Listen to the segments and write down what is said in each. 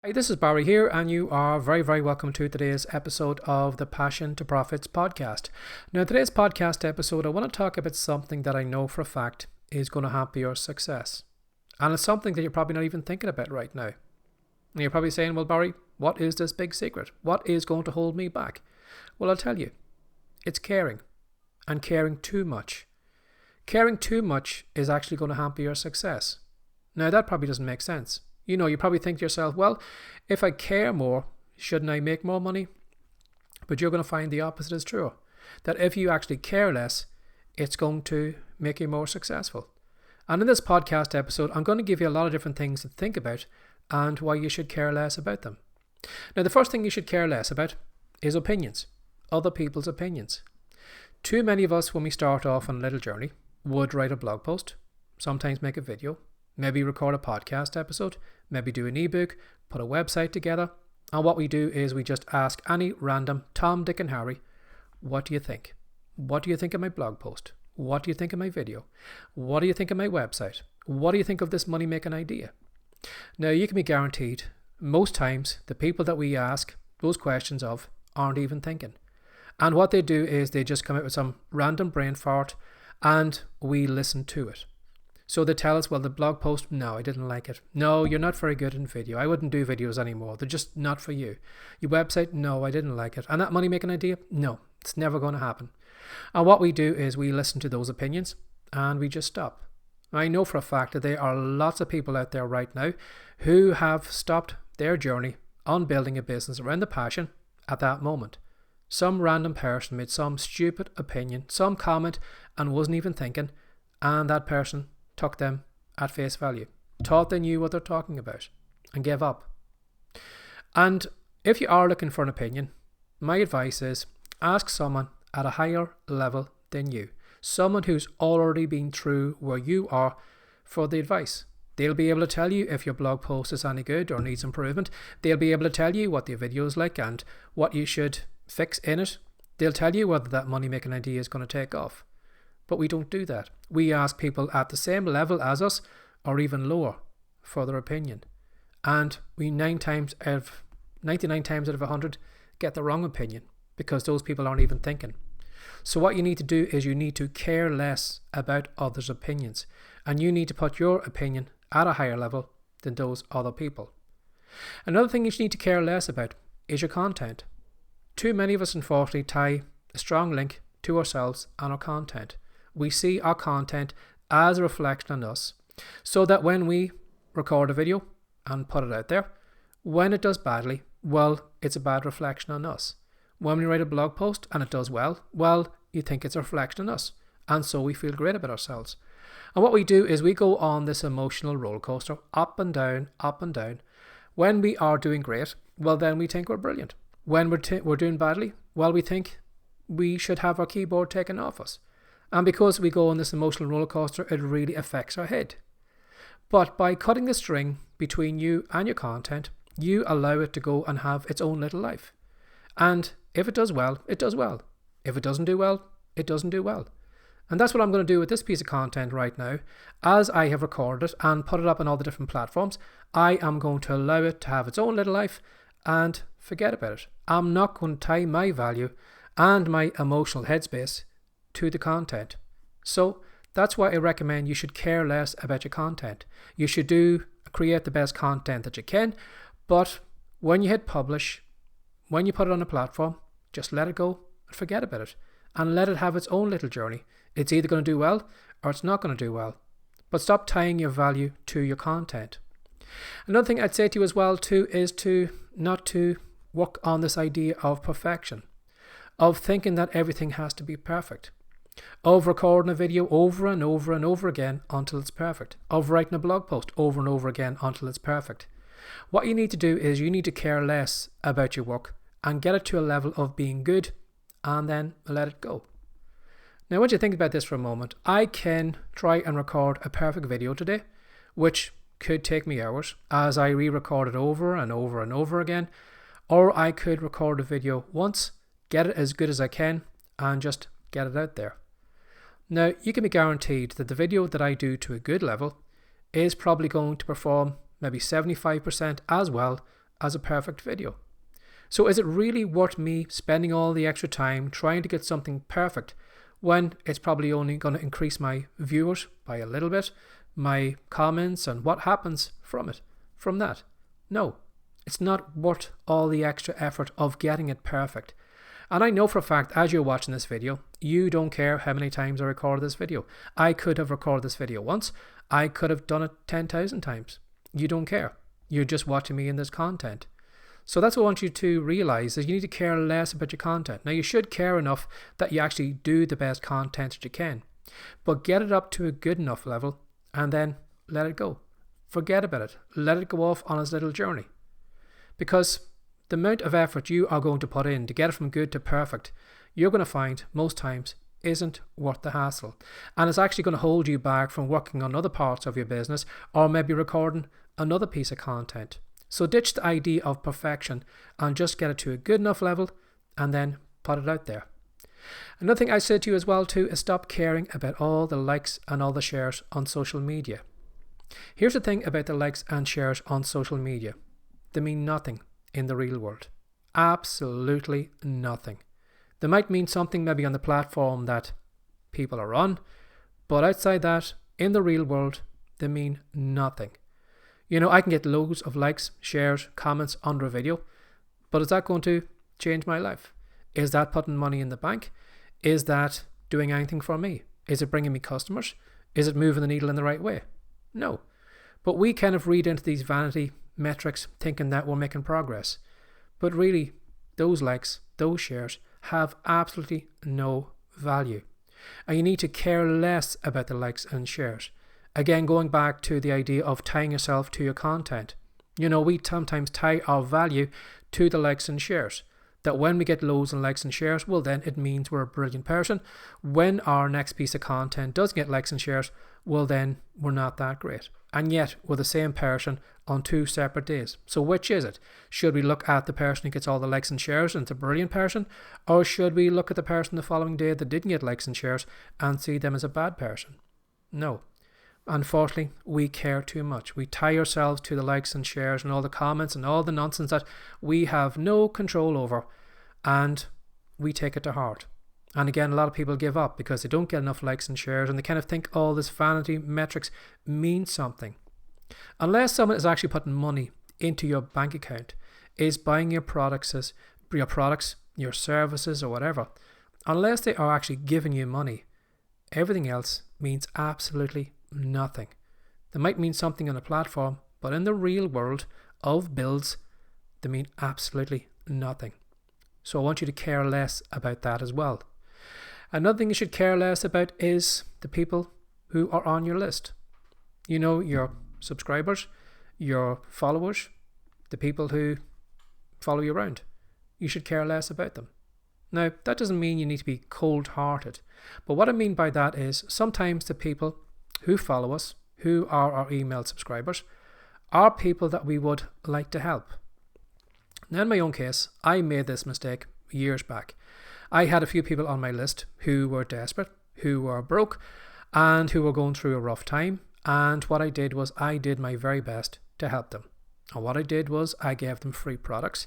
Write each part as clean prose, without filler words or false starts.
Hi, this is Barry here, and you are very, very welcome to today's episode of the Passion to Profits podcast. Now, today's podcast episode, I want to talk about something that I know for a fact is going to hamper your success. And it's something that you're probably not even thinking about right now. And you're probably saying, well, Barry, what is this big secret? What is going to hold me back? Well, I'll tell you, it's caring, and caring too much. Caring too much is actually going to hamper your success. Now, that probably doesn't make sense. You probably think to yourself, well, if I care more, shouldn't I make more money? But you're going to find the opposite is true. That if you actually care less, it's going to make you more successful. And in this podcast episode, I'm going to give you a lot of different things to think about and why you should care less about them. Now, the first thing you should care less about is opinions, other people's opinions. Too many of us, when we start off on a little journey, would write a blog post, sometimes make a video, maybe record a podcast episode, maybe do an ebook, put a website together. And what we do is we just ask any random Tom, Dick and Harry, what do you think? What do you think of my blog post? What do you think of my video? What do you think of my website? What do you think of this money making idea? Now, you can be guaranteed most times the people that we ask those questions of aren't even thinking. And what they do is they just come out with some random brain fart and we listen to it. So they tell us, well, the blog post, no, I didn't like it. No, you're not very good in video. I wouldn't do videos anymore. They're just not for you. Your website, no, I didn't like it. And that money making idea, no, it's never going to happen. And what we do is we listen to those opinions and we just stop. I know for a fact that there are lots of people out there right now who have stopped their journey on building a business around the passion at that moment. Some random person made some stupid opinion, some comment and wasn't even thinking, and that person took them at face value, thought they knew what they're talking about, and gave up. And if you are looking for an opinion, my advice is ask someone at a higher level than you, someone who's already been through where you are for the advice. They'll be able to tell you if your blog post is any good or needs improvement. They'll be able to tell you what the video is like and what you should fix in it. They'll tell you whether that money making idea is going to take off. But we don't do that. We ask people at the same level as us or even lower for their opinion. And we 99 times out of 100 get the wrong opinion because those people aren't even thinking. So what you need to do is you need to care less about others' opinions. And you need to put your opinion at a higher level than those other people. Another thing you need to care less about is your content. Too many of us unfortunately tie a strong link to ourselves and our content. We see our content as a reflection on us, so that when we record a video and put it out there, when it does badly, well, it's a bad reflection on us. When we write a blog post and it does well, you think it's a reflection on us, and so we feel great about ourselves. And what we do is we go on this emotional roller coaster, up and down, up and down. When we are doing great, well, then we think we're brilliant. When we're doing badly, well, we think we should have our keyboard taken off us. And because we go on this emotional roller coaster, it really affects our head. But by cutting the string between you and your content, you allow it to go and have its own little life. And if it does well, it does well. If it doesn't do well, it doesn't do well. And that's what I'm going to do with this piece of content right now. As I have recorded it and put it up on all the different platforms, I am going to allow it to have its own little life and forget about it. I'm not going to tie my value and my emotional headspace to the content. So that's why I recommend you should care less about your content. You should create the best content that you can, but when you hit publish, when you put it on a platform, just let it go and forget about it and let it have its own little journey. It's either going to do well or it's not going to do well. But stop tying your value to your content. Another thing I'd say to you as well too is not to work on this idea of perfection, of thinking that everything has to be perfect, of recording a video over and over and over again until it's perfect, of writing a blog post over and over again until it's perfect. What you need to do is you need to care less about your work and get it to a level of being good and then let it go. Now, I want you to think about this for a moment. I can try and record a perfect video today, which could take me hours as I re-record it over and over and over again, or I could record a video once, get it as good as I can, and just get it out there. Now, you can be guaranteed that the video that I do to a good level is probably going to perform maybe 75% as well as a perfect video. So is it really worth me spending all the extra time trying to get something perfect when it's probably only going to increase my viewers by a little bit, my comments, and what happens from that? No, it's not worth all the extra effort of getting it perfect. And I know for a fact, as you're watching this video, you don't care how many times I record this video. I could have recorded this video once. I could have done it 10,000 times. You don't care. You're just watching me in this content. So that's what I want you to realize, is you need to care less about your content. Now, you should care enough that you actually do the best content that you can, but get it up to a good enough level and then let it go. Forget about it. Let it go off on its little journey. Because the amount of effort you are going to put in to get it from good to perfect, you're going to find most times isn't worth the hassle. And it's actually going to hold you back from working on other parts of your business or maybe recording another piece of content. So ditch the idea of perfection and just get it to a good enough level and then put it out there. Another thing I said to you as well too is stop caring about all the likes and all the shares on social media. Here's the thing about the likes and shares on social media. They mean nothing in the real world. Absolutely nothing. They might mean something maybe on the platform that people are on, but outside that, in the real world, they mean nothing. You know, I can get loads of likes, shares, comments under a video, but is that going to change my life? Is that putting money in the bank? Is that doing anything for me? Is it bringing me customers? Is it moving the needle in the right way? No. But we kind of read into these vanity metrics thinking that we're making progress. But really, those likes, those shares have absolutely no value. And you need to care less about the likes and shares. Again, going back to the idea of tying yourself to your content. You know, we sometimes tie our value to the likes and shares. That when we get loads and likes and shares, well then it means we're a brilliant person. When our next piece of content does get likes and shares, well then we're not that great. And yet we're the same person on two separate days. So which is it? Should we look at the person who gets all the likes and shares and it's a brilliant person? Or should we look at the person the following day that didn't get likes and shares and see them as a bad person? No. Unfortunately, we care too much. We tie ourselves to the likes and shares and all the comments and all the nonsense that we have no control over, and we take it to heart. And again, a lot of people give up because they don't get enough likes and shares, and they kind of think all this vanity metrics means something. Unless someone is actually putting money into your bank account, is buying your products, your services or whatever, unless they are actually giving you money, everything else means absolutely nothing. They might mean something on a platform, but in the real world of builds, they mean absolutely nothing. So I want you to care less about that as well. Another thing you should care less about is the people who are on your list. You know, your subscribers, your followers, the people who follow you around. You should care less about them. Now, that doesn't mean you need to be cold-hearted. But what I mean by that is sometimes the people who follow us, who are our email subscribers, are people that we would like to help. Now, in my own case, I made this mistake years back. I had a few people on my list who were desperate, who were broke, and who were going through a rough time. And what I did was I did my very best to help them. And what I did was I gave them free products.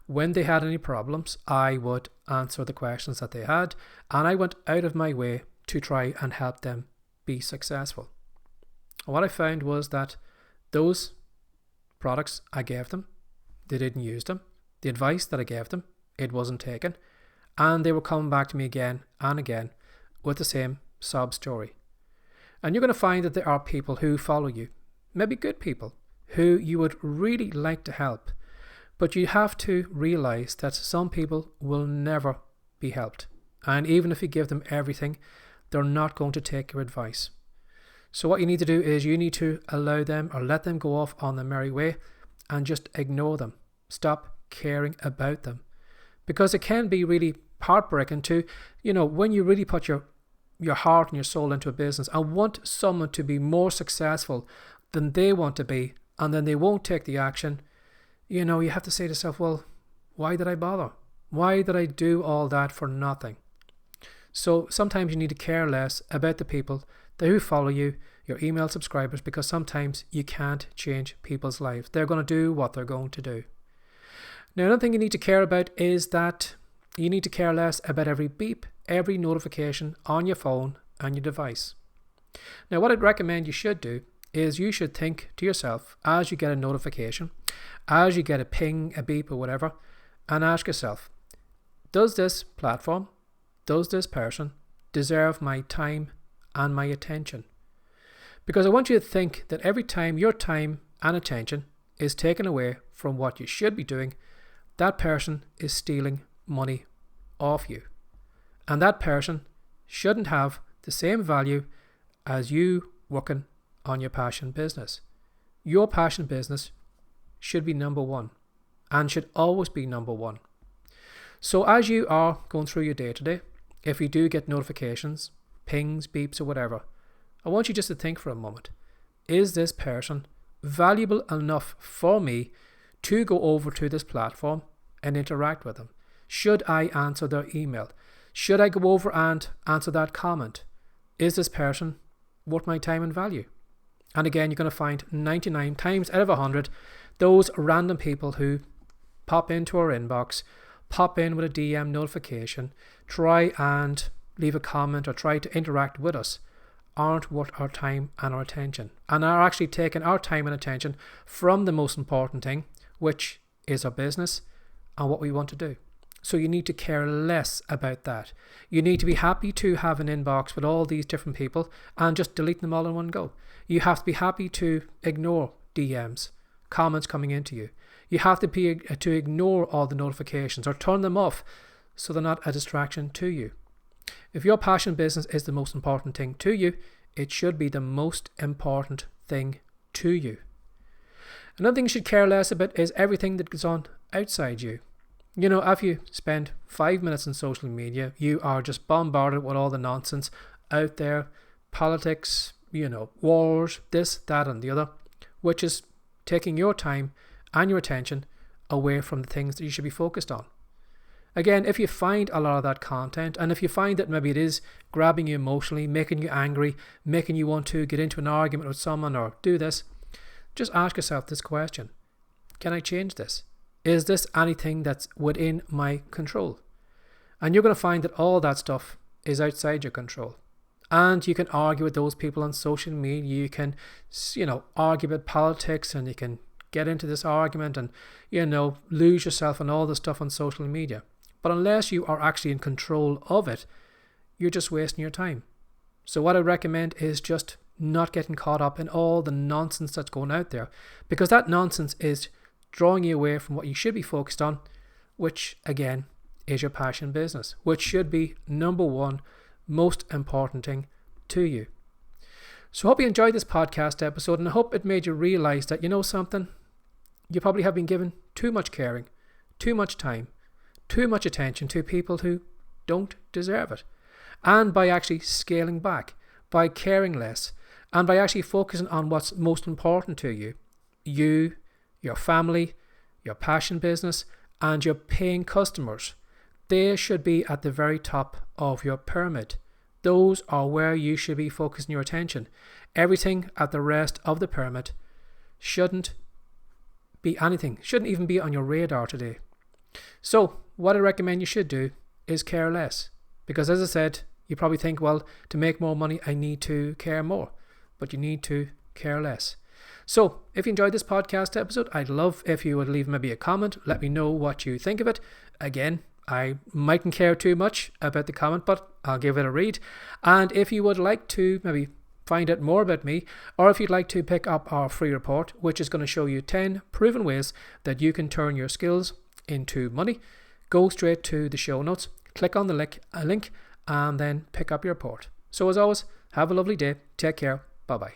When they had any problems, I would answer the questions that they had, and I went out of my way to try and help them be successful. And what I found was that those products I gave them, they didn't use them. The advice that I gave them, it wasn't taken. And they were coming back to me again and again with the same sob story. And you're going to find that there are people who follow you, maybe good people, who you would really like to help. But you have to realize that some people will never be helped. And even if you give them everything, they're not going to take your advice. So what you need to do is you need to allow them or let them go off on their merry way and just ignore them. Stop caring about them. Because it can be really heartbreaking to, when you really put your heart and your soul into a business and want someone to be more successful than they want to be, and then they won't take the action, you have to say to yourself, well, why did I bother? Why did I do all that for nothing? So sometimes you need to care less about the people who follow you, your email subscribers, because sometimes you can't change people's lives. They're going to do what they're going to do. Now, another thing you need to care about is that you need to care less about every beep, every notification on your phone and your device. Now, what I'd recommend you should do is you should think to yourself as you get a notification, as you get a ping, a beep or whatever, and ask yourself, does this platform, does this person deserve my time and my attention? Because I want you to think that every time your time and attention is taken away from what you should be doing, that person is stealing money off you. And that person shouldn't have the same value as you working on your passion business. Your passion business should be number one and should always be number one. So as you are going through your day to day, if you do get notifications, pings, beeps or whatever, I want you just to think for a moment. Is this person valuable enough for me to go over to this platform and interact with them? Should I answer their email? Should I go over and answer that comment? Is this person worth my time and value? And again, you're going to find 99 times out of 100, those random people who pop into our inbox, pop in with a DM notification, try and leave a comment or try to interact with us, aren't worth our time and our attention, and are actually taking our time and attention from the most important thing, which is our business and what we want to do. So you need to care less about that. You need to be happy to have an inbox with all these different people and just delete them all in one go. You have to be happy to ignore DMs, comments coming into you. You have to ignore all the notifications or turn them off so they're not a distraction to you. If your passion business is the most important thing to you, it should be the most important thing to you. Another thing you should care less about is everything that goes on outside you. You know, if you spend 5 minutes on social media, you are just bombarded with all the nonsense out there, politics, wars, this, that and the other, which is taking your time and your attention away from the things that you should be focused on. Again, if you find a lot of that content, and if you find that maybe it is grabbing you emotionally, making you angry, making you want to get into an argument with someone or do this, just ask yourself this question. Can I change this? Is this anything that's within my control? And you're going to find that all that stuff is outside your control. And you can argue with those people on social media. You can, argue about politics, and you can get into this argument and, lose yourself in all the stuff on social media. But unless you are actually in control of it, you're just wasting your time. So what I recommend is just not getting caught up in all the nonsense that's going out there, because that nonsense is drawing you away from what you should be focused on, which again is your passion business, which should be number one most important thing to you. So I hope you enjoyed this podcast episode, and I hope it made you realize that something, you probably have been given too much caring, too much time, too much attention to people who don't deserve it. And by actually scaling back, by caring less, and by actually focusing on what's most important to you, your family, your passion business, and your paying customers, they should be at the very top of your pyramid. Those are where you should be focusing your attention. Everything at the rest of the pyramid shouldn't be anything, shouldn't even be on your radar today. So what I recommend you should do is care less. Because as I said, you probably think, well, to make more money, I need to care more. But you need to care less. So if you enjoyed this podcast episode, I'd love if you would leave maybe a comment. Let me know what you think of it. Again, I mightn't care too much about the comment, but I'll give it a read. And if you would like to maybe find out more about me, or if you'd like to pick up our free report, which is going to show you 10 proven ways that you can turn your skills into money, go straight to the show notes, click on the link, and then pick up your report. So as always, have a lovely day. Take care. Bye-bye.